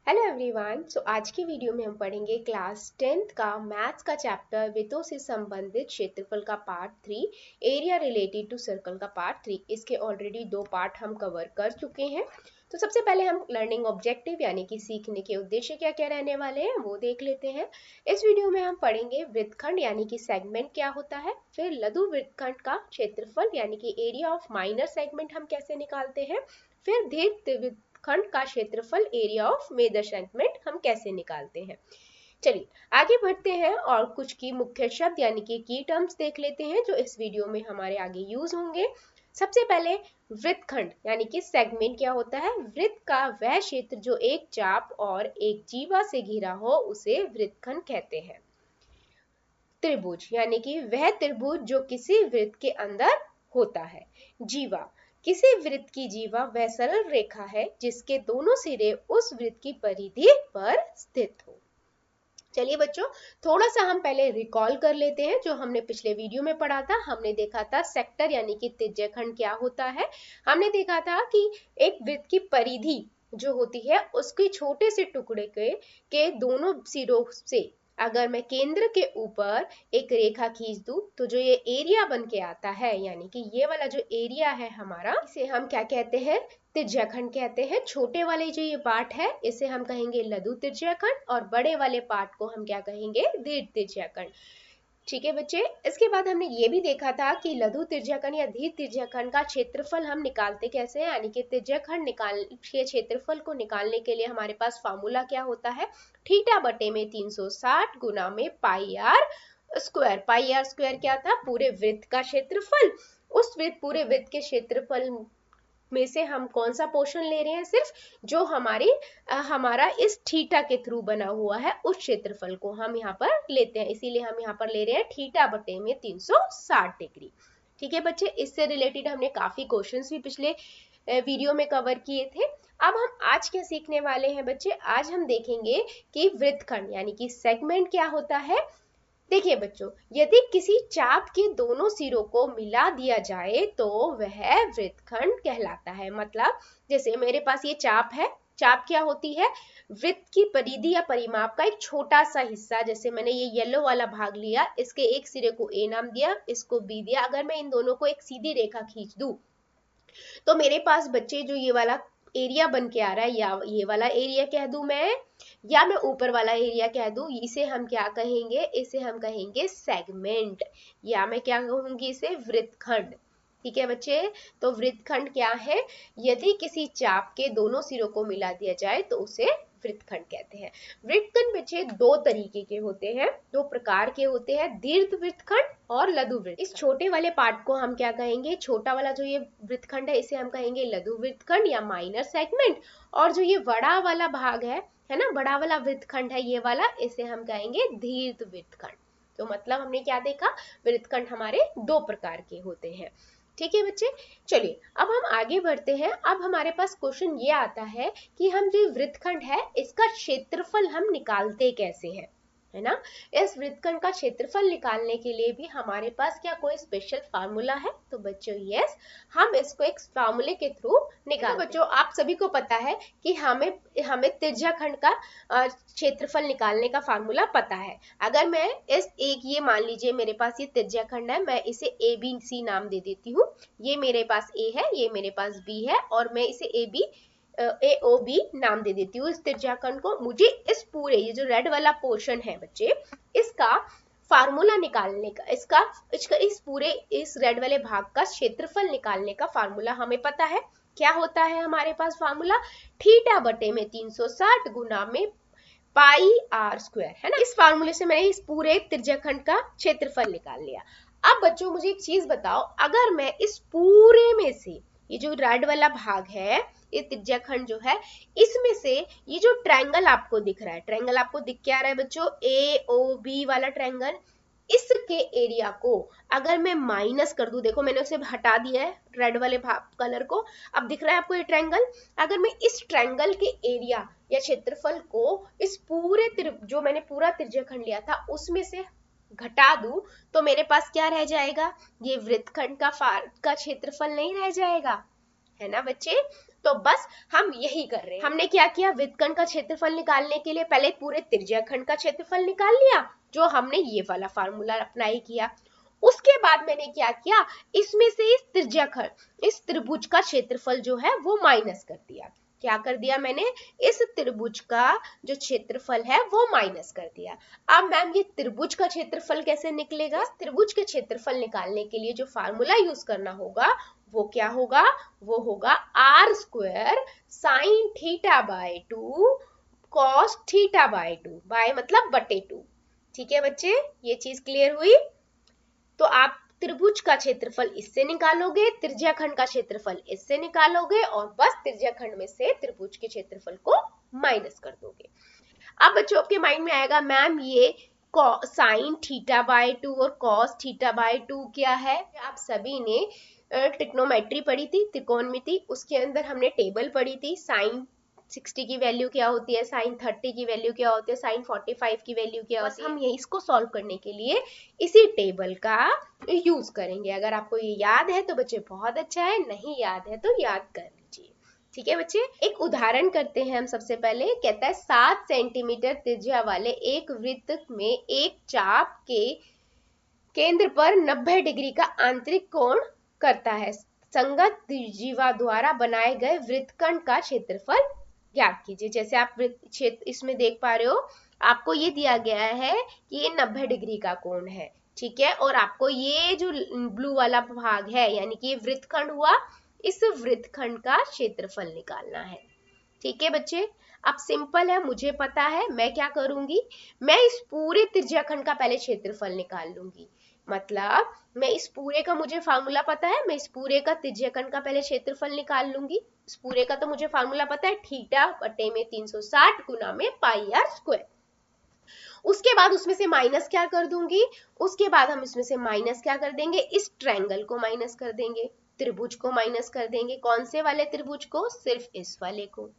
Hello everyone. आज की video में हम पढ़ेंगे क्लास 10th का मैथ्स का चैप्टर वित्तों से संबंधित क्षेत्रफल का part 3, area related to circle का पार्ट 3। इसके ऑलरेडी 2 पार्ट हम कवर कर चुके हैं। तो सबसे पहले हम लर्निंग ऑब्जेक्टिव यानी कि सीखने के उद्देश्य क्या क्या रहने वाले हैं वो देख लेते हैं। इस वीडियो में हम पढ़ेंगे वृत्तखंड यानी कि सेगमेंट क्या होता है, फिर लघु वृत्तखंड का क्षेत्रफल यानी कि एरिया ऑफ माइनर सेगमेंट हम कैसे निकालते हैं, फिर दीर्घ खंड का क्षेत्रफल एरिया ऑफ मेजर सेगमेंट हम कैसे निकालते हैं। चलिए आगे बढ़ते हैं और कुछ की मुख्य शब्द यानी कि की टर्म्स देख लेते हैं जो इस वीडियो में हमारे आगे यूज होंगे। सबसे पहले वृत्तखंड यानी कि सेगमेंट क्या होता है। वृत्त का वह क्षेत्र जो एक चाप और एक जीवा से घिरा हो उसे वृत्तखंड कहते हैं। त्रिभुज यानी कि वह त्रिभुज जो किसी वृत्त के अंदर होता है। जीवा, किसी वृत्त की जीवा वह सरल रेखा है जिसके दोनों सिरे उस वृत्त की परिधि पर स्थित हो। चलिए बच्चों, थोड़ा सा हम पहले रिकॉल कर लेते हैं जो हमने पिछले वीडियो में पढ़ा था। हमने देखा था सेक्टर यानी कि त्रिज्यखंड क्या होता है। हमने देखा था कि एक वृत्त की परिधि जो होती है उसके छोटे से टुकड़े के दोनों सिरों से अगर मैं केंद्र के ऊपर एक रेखा खींच दूं तो जो ये एरिया बन के आता है यानी कि ये वाला जो एरिया है हमारा, इसे हम क्या कहते हैं, त्रिज्याखंड कहते हैं। छोटे वाले जो ये पार्ट है इसे हम कहेंगे लघु त्रिज्याखंड और बड़े वाले पार्ट को हम क्या कहेंगे, दीर्घ त्रिज्याखंड। ठीक है बच्चे, इसके बाद हमने ये भी देखा था कि लघु त्रिज्याखंड या दीर्घ त्रिज्याखंड का क्षेत्रफल हम निकालते कैसे हैं, यानी कि त्रिज्याखंड निकाल के क्षेत्रफल को निकालने के लिए हमारे पास फार्मूला क्या होता है, थीटा बटे में 360 गुना में pi r square. Pi r square क्या था, पूरे वृत्त का क्षेत्रफल। उस पूरे वृत्त के क्षेत्रफल में से हम कौन सा पोर्शन ले रहे हैं, सिर्फ जो हमारा इस थीटा के थ्रू बना हुआ है उस क्षेत्रफल को हम यहाँ पर लेते हैं। इसीलिए हम यहाँ पर ले रहे हैं थीटा बटे में 360 डिग्री। ठीक है बच्चे, इससे रिलेटेड हमने काफी क्वेश्चंस भी पिछले वीडियो में कवर किए थे। अब हम आज क्या सीखने वाले हैं बच्चे, आज हम देखेंगे कि वृत्तखंड यानी कि सेगमेंट क्या होता है। देखिए बच्चों, यदि किसी चाप के दोनों सिरों को मिला दिया जाए तो वह वृत्तखंड कहलाता है। मतलब जैसे मेरे पास ये चाप है, चाप क्या होती है, वृत्त की परिधि या परिमाप का एक छोटा सा हिस्सा। जैसे मैंने ये येलो वाला भाग लिया, इसके एक सिरे को ए नाम दिया, इसको बी दिया। अगर मैं इन दोनों को एक सीधी रेखा खींच दूं तो मेरे पास बच्चे जो ये वाला एरिया बन के आ रहा है, या ये वाला एरिया कह दूं मैं, या मैं ऊपर वाला एरिया कह दूं, इसे हम क्या कहेंगे, इसे हम कहेंगे सेगमेंट, या मैं क्या कहूंगी, इसे वृत्तखंड। ठीक है बच्चे, तो वृत्तखंड क्या है, यदि किसी चाप के दोनों सिरों को मिला दिया जाए तो उसे वृत्तखंड कहते हैं। वृत्तखंड बच्चे दो तरीके के होते हैं, दो प्रकार के होते हैं, दीर्घ वृत्तखंड और लघु वृत्तखंड। इस छोटे वाले पार्ट को हम क्या कहेंगे, छोटा वाला जो ये वृत्तखंड है इसे हम कहेंगे लघु वृत्तखंड या माइनर सेगमेंट। और जो ये बड़ा वाला भाग है ना, बड़ा वाला वृत्तखंड है ये वाला, इसे हम कहेंगे दीर्घ वृत्तखंड। तो मतलब हमने क्या देखा, वृत्तखंड हमारे दो प्रकार के होते हैं। ठीक है बच्चे, चलिए अब हम आगे बढ़ते हैं। अब हमारे पास क्वेश्चन ये आता है कि हम जो वृत्तखंड है इसका क्षेत्रफल हम निकालते कैसे हैं, है ना। इस वृत्तखंड का क्षेत्रफल निकालने के लिए भी हमारे पास क्या कोई स्पेशल फार्मूला है, तो बच्चों यस, हम इसको एक फार्मूले के थ्रू निकाल। बच्चों आप सभी को पता है कि हमें त्रिज्याखंड का क्षेत्रफल निकालने का फार्मूला पता है। अगर मैं इस एक, ये मान लीजिए मेरे पास ये त्रिज्याखंड है, मैं इसे ए बी सी नाम दे देती हूँ। ये मेरे पास ए है, ये मेरे पास बी है, और मैं इसे ए बी ओ बी नाम दे देती हूँ इस त्रिज्याखंड को। मुझे इस पूरे, ये जो रेड वाला पोर्शन है बच्चे, इसका फार्मूला निकालने का, इसका इस पूरे इस रेड वाले भाग का क्षेत्रफल निकालने का फार्मूला हमें पता है। क्या होता है हमारे पास फार्मूला, थीटा बटे में 360 गुना में पाई आर स्क्वायर, है ना। इस फार्मूले से मैंने इस पूरे त्रिज्याखंड का क्षेत्रफल निकाल लिया। अब बच्चों मुझे एक चीज बताओ, अगर मैं इस पूरे में से, ये जो रेड वाला भाग है, ये त्रिज्याखंड जो है, इसमें से ये जो ट्रायंगल आपको दिख रहा है, ट्रायंगल आपको दिख क्या रहा है बच्चों, ए ओ बी वाला ट्रायंगल, इसके एरिया को अगर मैं माइनस कर दूं, देखो मैंने उसे हटा दिया है रेड वाले कलर को, अब दिख रहा है आपको ये ट्रायंगल। अगर मैं इस ट्रायंगल के एरिया या क्षेत्रफल को इस पूरे जो मैंने पूरा त्रिज्याखंड लिया था उसमें से घटा दूं तो मेरे पास क्या रह जाएगा, ये वृत्तखंड का क्षेत्रफल नहीं रह जाएगा, है ना बच्चे। तो बस हम यही कर रहे हैं। हमने क्या किया, वृत्तखंड का क्षेत्रफल निकालने के लिए पहले पूरे त्रिज्याखंड का क्षेत्रफल निकाल लिया, जो हमने ये वाला फार्मूला अप्लाई किया। उसके बाद मैंने क्या किया, इसमें से इस त्रिज्याखंड, इस त्रिभुज का क्षेत्रफल जो है वो माइनस कर दिया। क्या कर दिया मैंने, इस त्रिभुज का जो क्षेत्रफल है वो माइनस कर दिया। अब मैम ये त्रिभुज का क्षेत्रफल कैसे निकलेगा, त्रिभुज के क्षेत्रफल निकालने के लिए जो फार्मूला यूज करना होगा वो क्या होगा, वो होगा R square sine theta by 2 cos theta by 2, by मतलब बटे 2। ठीक है बच्चे, ये चीज क्लियर हुई। तो आप त्रिभुज का क्षेत्रफल इससे निकालोगे, त्रिज्याखंड का क्षेत्रफल इससे निकालोगे, और बस त्रिज्याखंड में से त्रिभुज के क्षेत्रफल को माइनस कर दोगे। अब बच्चों आपके माइंड में आएगा मैम ये साइन थीटा बाय 2 और कॉस थीटा बाय 2 क्या है। आप सभी ने ट्रिग्नोमेट्री पढ़ी थी, त्रिकोणमिति, उसके अंदर हमने टेबल पढ़ी थी, साइन 60 की वैल्यू क्या होती है, साइन 30 की वैल्यू क्या होती है, साइन 45 की वैल्यू क्या होती है। हम ये इसको सॉल्व करने के लिए इसी टेबल का यूज करेंगे। अगर आपको ये याद है तो बच्चे बहुत अच्छा है, नहीं याद है तो याद कर लीजिए। ठीक है बच्चे, एक उदाहरण करते हैं हम। सबसे पहले कहता है 7 सेंटीमीटर त्रिज्या वाले एक वृत्त में एक चाप के केंद्र पर 90 डिग्री का आंतरिक कोण करता है। संगत जीवा द्वारा बनाए गए वृत्तखंड का क्षेत्रफल ज्ञात कीजिए। जैसे आप क्षेत्र इसमें देख पा रहे हो, आपको ये दिया गया है कि ये 90 डिग्री का कोण है, ठीक है, और आपको ये जो ब्लू वाला भाग है यानी कि ये वृत्तखंड हुआ, इस वृत्तखंड का क्षेत्रफल निकालना है। ठीक है बच्चे, अब सिंपल है, मुझे पता है मैं क्या करूंगी, मैं इस पूरे त्रिज्याखंड का पहले क्षेत्रफल निकाल लूंगी। मतलब मैं इस पूरे का, मुझे फार्मूला पता है, मैं इस पूरे का त्रिज्याखंड का पहले क्षेत्रफल निकाल लूंगी। इस पूरे का तो मुझे फार्मूला पता है, थीटा बटे में 360 गुना में पाई आर स्क्वायर। उसके बाद उसमें से माइनस क्या कर दूंगी, उसके बाद हम इसमें से माइनस क्या कर देंगे, इस ट्रायंगल को माइनस कर देंगे, त्रिभुज को माइनस कर देंगे। कौन से वाले त्रिभुज को, सिर्फ इस वाले को,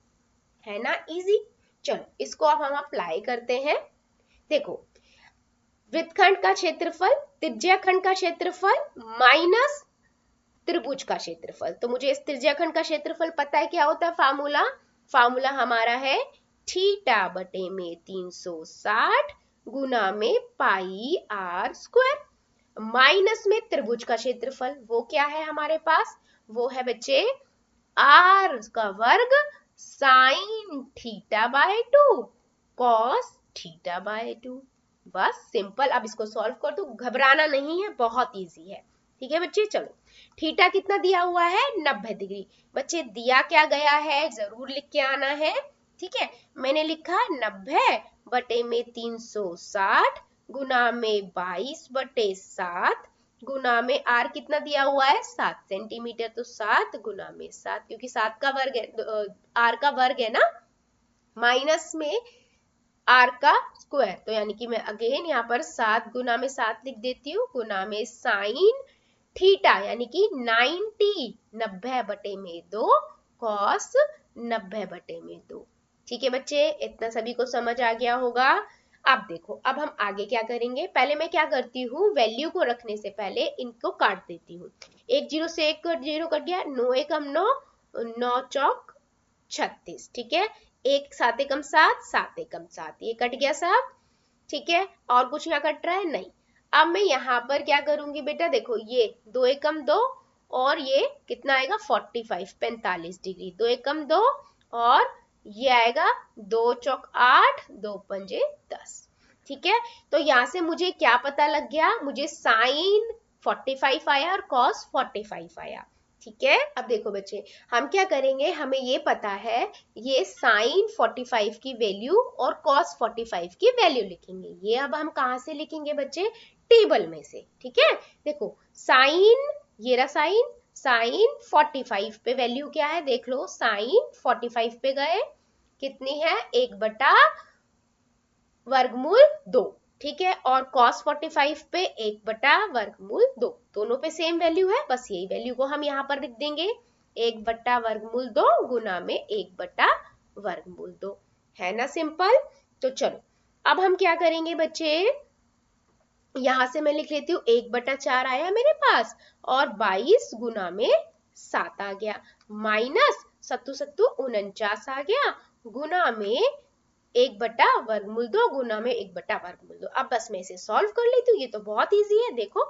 है ना इजी। चलो इसको अब हम अप्लाई करते हैं। देखो, वृत्तखंड का क्षेत्रफल, त्रिज्याखंड का क्षेत्रफल माइनस त्रिभुज का क्षेत्रफल। तो मुझे इस त्रिज्याखंड का क्षेत्रफल पता है, क्या होता है फार्मूला, फार्मूला हमारा है थीटा बटे में 360 गुना में पाई आर स्क्वायर, माइनस में त्रिभुज का क्षेत्रफल, वो क्या है हमारे पास, वो है बच्चे आर का वर्ग sign theta by 2 cos theta by 2। बस सिंपल। अब इसको सॉल्व कर दो, घबराना नहीं है, बहुत इजी है। ठीक है बच्चे, चलो थीटा कितना दिया हुआ है, 90 डिग्री। बच्चे दिया क्या गया है जरूर लिख के आना है। ठीक है, मैंने लिखा 90 बटे में 360 गुना में 22 बटे 7 गुना में आर कितना दिया हुआ है 7 सेंटीमीटर, तो 7 गुना में 7, क्योंकि 7 का वर्ग है, आर का वर्ग है ना, माइनस में आर का स्क्वायर, तो यानी कि मैं अगेन यहाँ पर 7 गुना में 7 लिख देती हूँ, गुना में साइन थीटा यानी कि 90 बटे में 2 कॉस 90 बटे में 2। ठीक है बच्चे, इतना सभी को समझ आ गया होगा। अब देखो, अब हम आगे क्या करेंगे, पहले मैं क्या करती हूँ, वैल्यू को रखने से पहले इनको काट देती हूँ। एक जीरो से एक जीरो कट गया, 9 एकम 9, 9 चौक 36। ठीक है, एक 7 एकम 7, 7 एकम 7, ये कट गया सब। ठीक है, और कुछ यहाँ कट रहा है नहीं। अब मैं यहाँ पर क्या करूंगी बेटा, देखो ये 2 एकम 2 और ये कितना आएगा 45, 45 डिग्री, 2 एकम 2 और ये आएगा 2 चौक 8, 2 पंजे 10। ठीक है, तो यहाँ से मुझे क्या पता लग गया, मुझे साइन 45 आया और कॉस 45 आया। ठीक है, अब देखो बच्चे, हम क्या करेंगे, हमें ये पता है ये साइन 45 की वैल्यू और कॉस 45 की वैल्यू लिखेंगे। ये अब हम कहाँ से लिखेंगे बच्चे, टेबल में से। ठीक है, देखो साइन, ये रहा साइन, साइन 45 पे वैल्यू क्या है देख लो, साइन 45 पे गए, कितनी है 1 बटा वर्गमूल 2। ठीक है, और cos 45 पे 1 बटा वर्गमूल 2, दोनों पे सेम वैल्यू है, बस यही वैल्यू को हम यहाँ पर लिख देंगे, 1 बटा वर्गमूल 2 गुना में 1 बटा वर्गमूल 2। है ना सिंपल। तो चलो अब हम क्या करेंगे बच्चे, यहां से मैं लिख लेती हूँ 1 बटा 4 आया मेरे पास, और 22 गुना में 7 आ गया, माइनस सत्तू सत्तू 49 आ गया, गुना में 1/वर्गमूल 2 गुना में 1/वर्गमूल 2। अब बस मैं इसे सॉल्व कर लेती हूँ, ये तो बहुत इजी है। देखो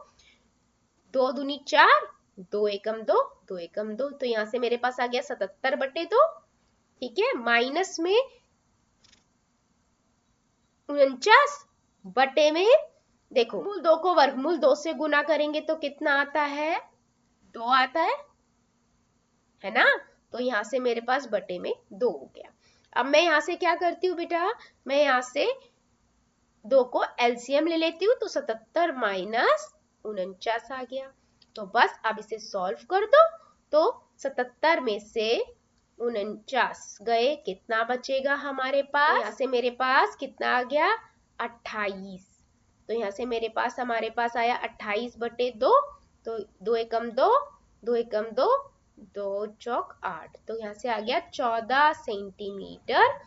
2 दूनी 4, 2 एकम 2, 2 एकम 2, तो यहाँ से मेरे पास आ गया 77/2। ठीक है, माइनस में 49 में देखो मूल 2 को वर्गमूल 2 से गुना करेंगे तो कितना आता है, 2 आता है ना। तो यहाँ से मेरे पास बटे में 2 हो गया। अब मैं यहाँ से क्या करती हूँ बेटा, मैं यहाँ से 2 को एलसीएम ले लेती हूँ, तो 77 माइनस 49 आ गया। तो बस अब इसे सॉल्व कर दो, तो 77 में से 49 गए, कितना बचेगा हमारे पास, तो यहाँ से मेरे पास कितना आ गया, 28। तो यहाँ से मेरे पास हमारे पास आया 28/2, तो 2 एकम 2, 2 एकम 2, 2 चौक 8, तो यहाँ से आ गया 14 सेंटीमीटर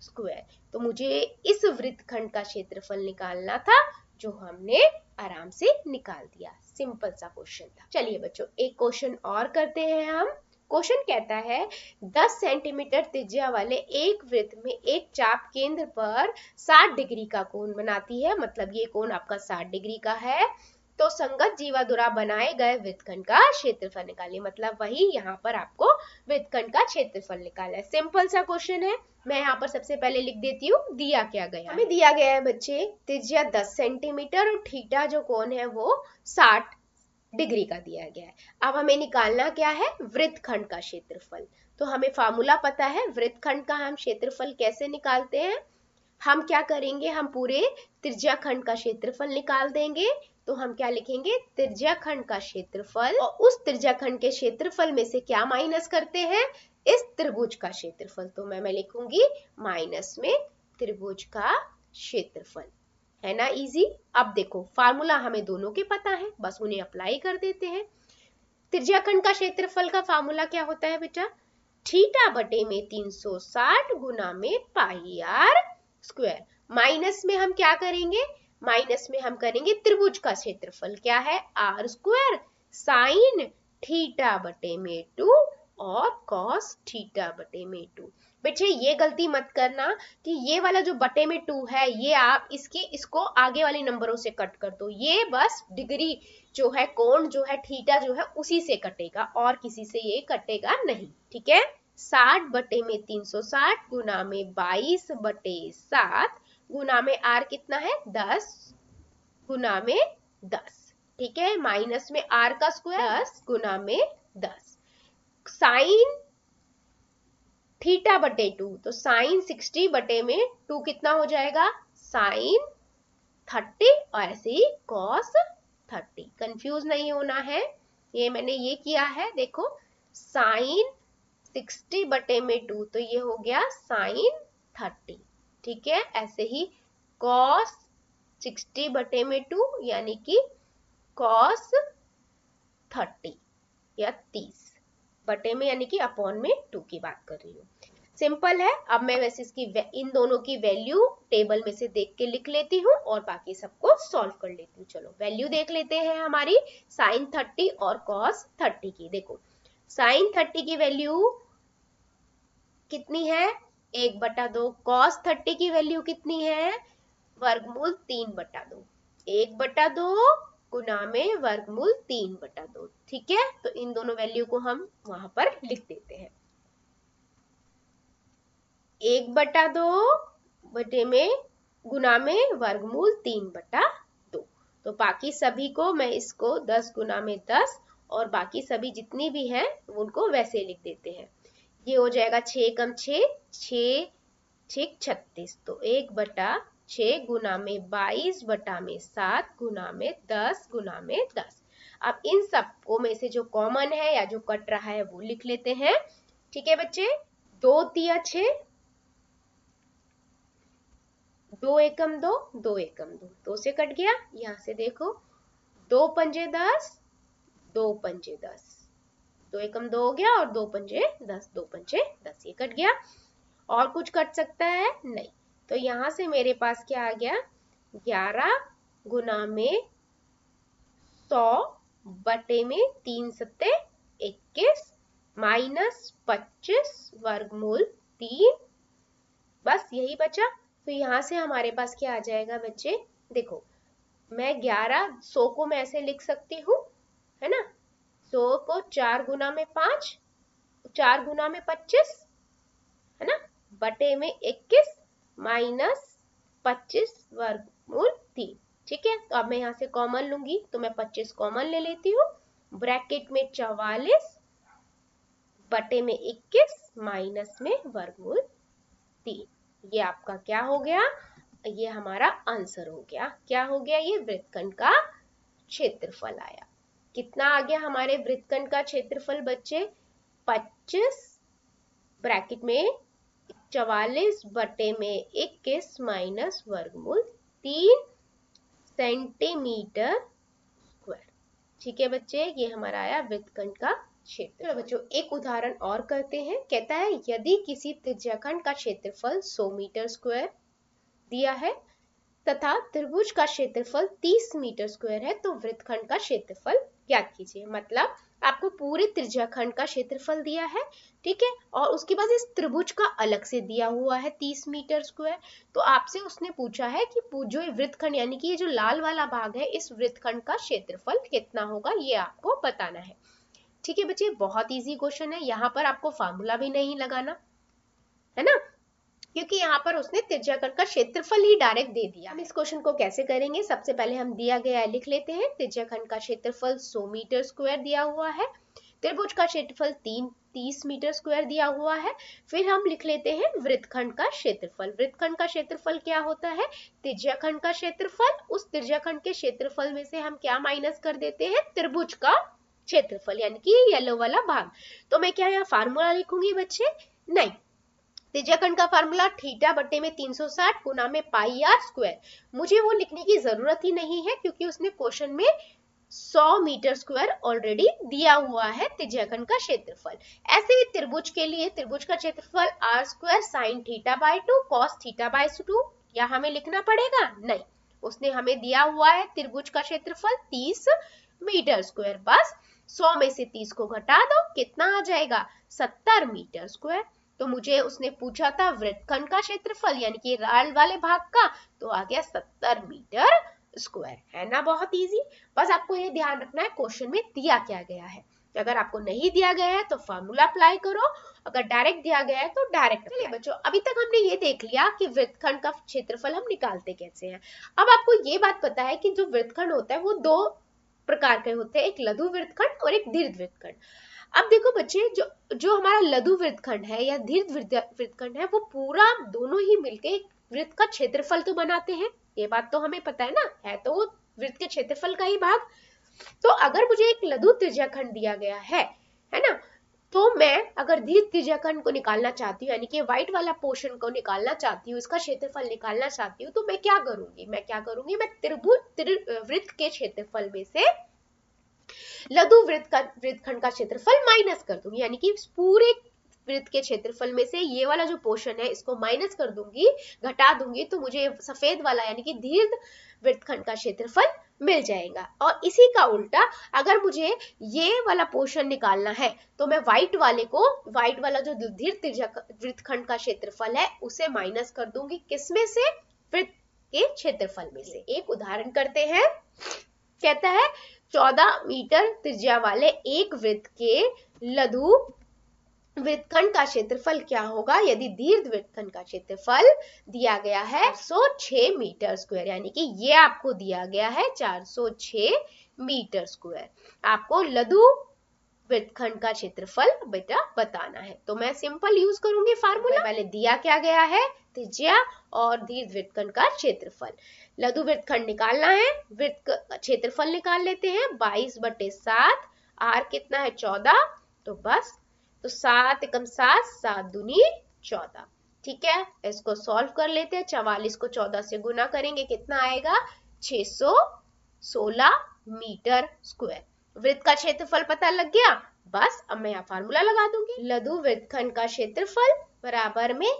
स्क्वायर। तो मुझे इस वृत्तखंड का क्षेत्रफल निकालना था, जो हमने आराम से निकाल दिया। सिंपल सा क्वेश्चन था। चलिए बच्चों, एक क्वेश्चन और करते हैं हम। क्वेश्चन कहता है 10 सेंटीमीटर त्रिज्या वाले एक वृत्त में एक चाप केंद्र पर 60 डिग्री का कोण बनाती है, मतलब ये कोण आपका 60 डिग्री का है। तो संगत जीवा द्वारा बनाए गए वृत्तखंड का क्षेत्रफल निकालिए, मतलब वही यहाँ पर आपको वृत्तखंड का क्षेत्रफल निकालना है। सिंपल सा क्वेश्चन है। मैं यहाँ पर सबसे पहले लिख देती हूँ दिया क्या गया। हमें दिया गया है बच्चे त्रिज्या 10 सेंटीमीटर और थीटा जो कोण है वो 60 डिग्री का दिया गया है। अब हमें निकालना क्या है, वृत्तखंड का क्षेत्रफल। तो हमें फार्मूला पता है वृत्तखंड का, हम क्षेत्रफल कैसे निकालते हैं। हम क्या करेंगे, हम पूरे त्रिज्या खंड का क्षेत्रफल निकाल देंगे। तो हम क्या लिखेंगे, त्रिज्या खंड का क्षेत्रफल, और उस त्रिज्या खंड के क्षेत्रफल में से क्या माइनस करते हैं, इस त्रिभुज का क्षेत्रफल। तो मैं लिखूंगी माइनस में त्रिभुज का क्षेत्रफल, है ना इजी। अब देखो फार्मूला हमें दोनों के पता है, बस उन्हें अप्लाई कर देते हैं। त्रिज्या खंड का क्षेत्रफल का फार्मूला क्या होता है बेटा, थीटा बटे में 360 गुना में पाई आर स्क्वायर। माइनस में हम क्या करेंगे, माइनस में हम करेंगे त्रिभुज का क्षेत्रफल, क्या है, आर स्क्वायर साइन थीटा बटे में 2 और कॉस थीटा बटे में 2। बेटे ये गलती मत करना कि ये वाला जो बटे में 2 है, ये आप इसको आगे वाले नंबरों से कट कर दो। ये बस डिग्री जो है, कोण जो है, थीटा जो है, उसी से कटेगा और किसी से ये कटेगा नहीं। ठीक है, 60 बटे में 360 गुना में 22/7 गुना में आर कितना है, 10 गुना में 10। ठीक है, माइनस में आर का स्क्वायर 10 गुना में 10, साइन थीटा बटे 2, तो साइन 60 बटे में 2 कितना हो जाएगा, साइन 30, और ऐसे ही कॉस 30। कंफ्यूज नहीं होना है, ये मैंने ये किया है, देखो साइन 60 बटे में 2, तो ये हो गया साइन 30। ठीक है, ऐसे ही कॉस 60 बटे में 2 यानी कि कॉस 30 या 30 बटे में यानी कि अपॉन में 2 की बात कर रही हूँ। सिंपल है। अब मैं वैसे इसकी इन दोनों की वैल्यू टेबल में से देख के लिख लेती हूँ और बाकी सबको सॉल्व कर लेती हूँ। चलो वैल्यू देख लेते हैं हमारी साइन 30 और कॉस 30 की। देखो साइन 30 की वैल्यू कितनी है, 1/2। कॉस 30 की वैल्यू कितनी है, वर्गमूल 3/2। 1/2 गुना में वर्गमूल 3/2। ठीक है, तो इन दोनों वैल्यू को हम वहां पर लिख देते हैं। 1/2 बटे में गुना में वर्गमूल 3/2। तो बाकी सभी को मैं इसको 10 गुना में 10 और बाकी सभी जितनी भी हैं उनको वैसे लिख देते हैं। ये हो जाएगा 6 कम 6, 6 6 36, तो 1/6 गुना में 22 बटा में 7 गुना में 10 गुना में 10। अब इन सबको में से जो कॉमन है या जो कट रहा है वो लिख लेते हैं। ठीक है बच्चे, 2 तिया 6, 2 एकम 2, 2 एकम 2, 2 से कट गया। यहाँ से देखो 2 पंजे 10, 2 पंजे 10, 2 एकम 2 हो गया और 2 पंजे 10, 2 पंजे 10, ये कट गया। और कुछ कट सकता है नहीं, तो यहाँ से मेरे पास क्या आ गया, 11 गुना में 100 बटे में 3 सत्ते 21 माइनस 25 वर्गमूल 3, बस यही बचा। तो यहाँ से हमारे पास क्या आ जाएगा बच्चे, देखो मैं 100 को मैं ऐसे लिख सकती हूँ, है ना, 100 को 4 गुना में 5, 4 गुना में 25, है ना, बटे में 21 माइनस 25 वर्गमूल 3। ठीक है, तो अब मैं यहाँ से कॉमन लूंगी, तो मैं 25 कॉमन ले लेती हूँ, ब्रैकेट में 44 बटे में 21 माइनस में वर्गमूल 3। ये आपका क्या हो गया, ये हमारा आंसर हो गया। क्या हो गया, ये वृत्तखंड का क्षेत्रफल आया। कितना आ गया हमारे वृत्तखंड का क्षेत्रफल बच्चे, 25 ब्रैकेट में 44 बटे में 21 माइनस वर्गमूल 3 सेंटीमीटर स्क्वायर। ठीक है बच्चे, ये हमारा आया वृत्तखंड का क्षेत्र। चलो बच्चों एक उदाहरण और करते हैं। कहता है यदि किसी त्रिज्याखंड का क्षेत्रफल 100 मीटर स्क्वायर दिया है तथा त्रिभुज का क्षेत्रफल 30 मीटर स्क्वायर है, तो वृत्तखंड का क्षेत्रफल ज्ञात कीजिए। मतलब आपको पूरे त्रिज्याखंड का क्षेत्रफल दिया है, ठीक है, और उसके बाद इस त्रिभुज का अलग से दिया हुआ है 30 मीटर स्क्वायर। तो आपसे उसने पूछा है कि जो वृत्तखंड यानी कि ये जो लाल वाला भाग है, इस वृत्तखंड का क्षेत्रफल कितना होगा, ये आपको बताना है। ठीक है बच्चे, बहुत इजी क्वेश्चन है, यहाँ पर आपको फार्मूला भी नहीं लगाना, है ना, क्योंकि यहाँ पर उसने त्रिज्याखंड का क्षेत्रफल ही डायरेक्ट दे दिया। हम इस क्वेश्चन को कैसे करेंगे, सबसे पहले हम दिया गया लिख लेते हैं। त्रिज्याखंड का क्षेत्रफल 100 मीटर स्क्वायर दिया हुआ है, त्रिभुज का क्षेत्रफल 30 मीटर स्क्वायर दिया हुआ है। फिर हम लिख लेते हैं वृत्तखंड का क्षेत्रफल। वृत्तखंड का क्षेत्रफल क्या होता है, त्रिज्याखंड का क्षेत्रफल। उस त्रिज्याखंड के क्षेत्रफल में से हम क्या माइनस कर देते हैं, त्रिभुज का क्षेत्रफल, यानी कि येलो वाला भाग। तो मैं क्या यहाँ फार्मूला लिखूंगी बच्चे, नहीं, त्रिज्याखंड का फार्मूला थीटा बटे में 360 गुना में पाई आर स्क्वायर। मुझे वो लिखने की जरूरत ही नहीं है, क्योंकि उसने क्वेश्चन में 100 मीटर स्क्वायर ऑलरेडी दिया हुआ है त्रिज्याखंड का क्षेत्रफल। ऐसे ही त्रिभुज के लिए त्रिभुज का क्षेत्रफल R square sine theta by 2 cos theta by 2, या हमें लिखना पड़ेगा, नहीं, उसने हमें दिया हुआ है त्रिभुज का क्षेत्रफल 30 मीटर स्क्वायर। बस 100 में से 30 को घटा दो, कितना आ जाएगा, 70 मीटर स्क्वायर। तो मुझे उसने पूछा था वृत्तखंड का क्षेत्रफल यानी कि लाल वाले भाग का, तो आ गया 70 मीटर स्क्वायर, है ना, बहुत इजी। बस आपको ये ध्यान रखना है क्वेश्चन में दिया क्या गया है। अगर आपको नहीं दिया गया है तो फार्मूला अप्लाई करो, अगर डायरेक्ट दिया गया है तो डायरेक्ट। चलिए बच्चों, अभी तक हमने ये देख लिया कि वृत्तखंड का क्षेत्रफल हम निकालते कैसे हैं। अब आपको ये बात पता है कि जो वृत्तखंड होता है वो दो प्रकार के होते हैं, एक लघु वृत्तखंड और एक दीर्घ वृत्तखंड। अब देखो बच्चे, जो जो हमारा लघु वृत्तखंड है या दीर्घ वृत्तखंड है, वो पूरा दोनों ही मिलके एक वृत्त का क्षेत्रफल तो बनाते हैं, ये बात तो हमें पता है ना, है तो वो वृत्त के क्षेत्रफल का ही भाग। तो अगर मुझे एक लघु त्रिज्याखंड दिया गया है ना, तो मैं अगर दीर्घ त्रिज्याखंड को निकालना चाहती हूँ, यानी कि व्हाइट वाला पोर्शन को निकालना चाहती हूँ, इसका क्षेत्रफल निकालना चाहती हूँ, तो मैं क्या करूंगी, मैं वृत्त के क्षेत्रफल में से लघु वृत्तखंड का क्षेत्रफल माइनस कर दूंगी, यानी कि पूरे वृत्त के क्षेत्रफल में से ये वाला जो पोर्शन है इसको माइनस कर दूंगी, घटा दूंगी, तो मुझे सफेद वाला यानी कि दीर्घ वृत्तखंड का क्षेत्रफल मिल जाएगा। और इसी का उल्टा, अगर मुझे ये वाला पोर्शन निकालना है तो मैं व्हाइट वाला जो दीर्घ वृत्तखंड का क्षेत्रफल है उसे माइनस कर दूंगी, किसमें से, वृत्त के क्षेत्रफल में से। एक उदाहरण करते हैं। कहता है 14 मीटर त्रिज्या वाले एक वृत्त के लघु वृत्तखंड का क्षेत्रफल क्या होगा यदि दीर्घ वृत्तखंड का क्षेत्रफल दिया गया है 406 मीटर स्क्वायर, यानी कि ये आपको दिया गया है 406 मीटर स्क्वायर। आपको लघु वृत्तखंड का क्षेत्रफल बेटा बताना है, तो मैं सिंपल यूज करूंगी फार्मूला। पहले दिया क्या गया है, त्रिज्या और दीर्घ वृत्तखंड का क्षेत्रफल। लघु वृत्तखंड निकालना है, वृत्त का क्षेत्रफल निकाल लेते हैं, 22/7, आर कितना है 14, तो बस, तो 7 एकम 7, 7 दूनी 14। ठीक है, इसको सॉल्व कर लेते हैं, 44 को 14 से गुना करेंगे, कितना आएगा 616 मीटर स्क्वायर। वृत्त का क्षेत्रफल पता लग गया, बस अब मैं यहाँ फार्मूला लगा दूंगी, लघु वृत्तखंड का क्षेत्रफल बराबर में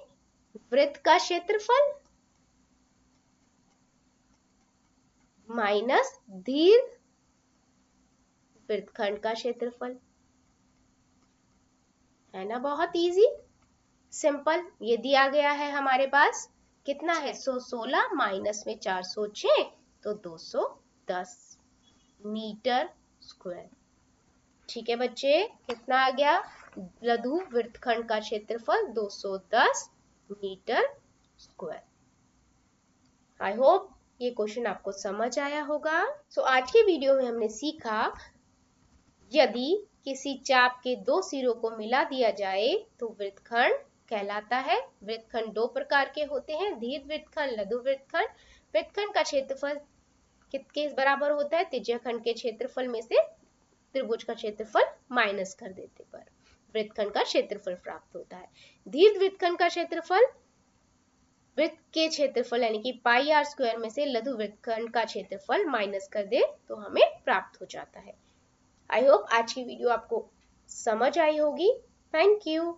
वृत्त का क्षेत्रफल माइनस दीर्घ वृत्तखंड का क्षेत्रफल। है ना, बहुत इजी सिंपल। ये दिया गया है हमारे पास, कितना है 116 माइनस में 406 तो 210 मीटर स्क्वायर। ठीक है बच्चे, कितना आ गया, लघु वृत्तखंड का क्षेत्रफल 210 मीटर स्क्वायर। आई होप ये क्वेश्चन आपको समझ आया होगा। आज की वीडियो में हमने सीखा, यदि किसी चाप के दो सिरों को मिला दिया जाए तो वृत्तखंड कहलाता है। वृत्तखंड दो प्रकार के होते हैं, दीर्घ वृत्तखंड, लघु वृत्तखंड। वृत्तखंड का क्षेत्रफल किसके बराबर होता है, त्रिज्या खंड के क्षेत्रफल में से त्रिभुज का क्षेत्रफल माइनस कर देते पर वृत्तखंड का क्षेत्रफल प्राप्त होता है। दीर्घ वृत्तखंड का क्षेत्रफल वृत्त के क्षेत्रफल यानी कि पाई आर स्क्वायर में से लघु वृत्तखंड का क्षेत्रफल माइनस कर दे तो हमें प्राप्त हो जाता है। आई होप आज की वीडियो आपको समझ आई होगी। Thank you.